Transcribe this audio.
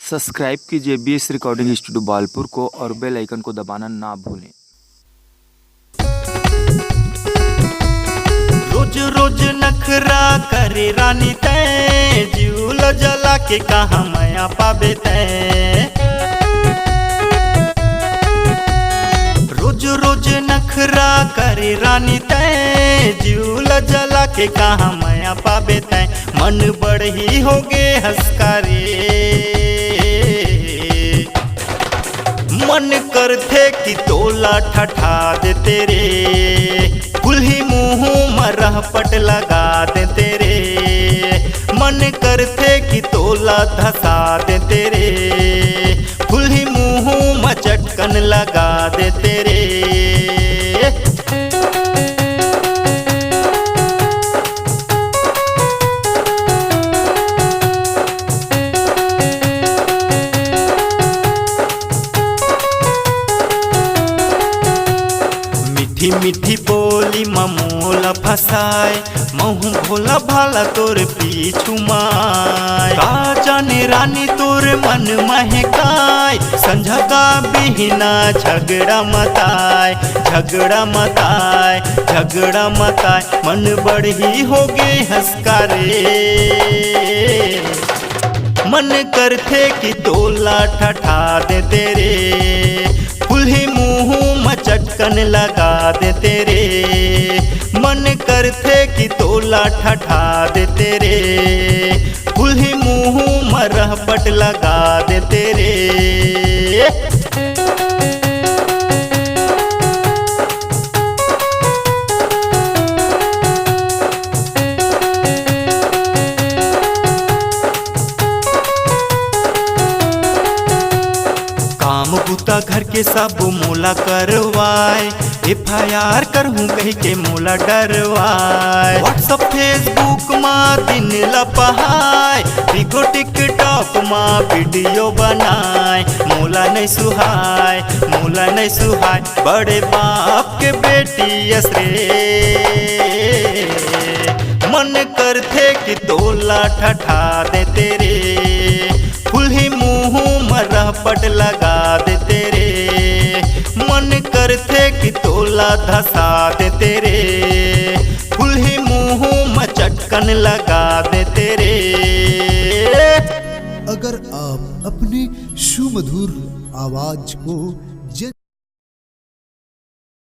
Subscribe कीजिए BS recording studio Balpur को और बेल आइकन को दबाना ना भूलें। रोज रोज नखरा करे रानी तै जीवल जला के कहा माया पाबे तै। रोज रोज नखरा करे रानी तै जीवल जला के कहा माया पाबे तै। मन बढ़ी हो गे हंसकारे मन करथे कि तोला ठठा दे तेरे कुल्ही मुँह मरह पट लगा दे तेरे। मन करथे कि तोला धसा दे तेरे कुल्ही मुँह मचटकन लगा दे तेरे। मीठी मीठी बोली ममोला फसाए महू भोला भाला तोर पीछू माय। का जाने रानी तोर मन महकाय संझा का बिहना झगड़ा मताय झगड़ा मताय झगड़ा मताय। मन बढ़ी हो गे हंसकारे मन करथे कि तोला ठठा दे तेरे कुल्ही मुँह मचटकन लगा दे तेरे। मन करथे कि तोला ठठा दे तेरे कुल्ही मुँह मरह पट लगा दे तेरे। काम बूता घर के सब मोला करवाए FIR करहूँ कही के मोला डरवाए। व्हाट्सअप फेसबुक माँ दिन लपहाय बिगो टिकटॉक माँ वीडियो बनाए। मोला नहीं सुहाय मोला नहीं सुहाय बड़े बाप के बेटी असरे। मन करथे कि तोला ठठा दे तेरे कुल्ही मुँह मरह पट लगा दे तेरे। मन करथे कि तोला धसा दे तेरे कुल्ही मुँह मचटकन लगा दे तेरे। अगर आप अपनी सुमधुर आवाज को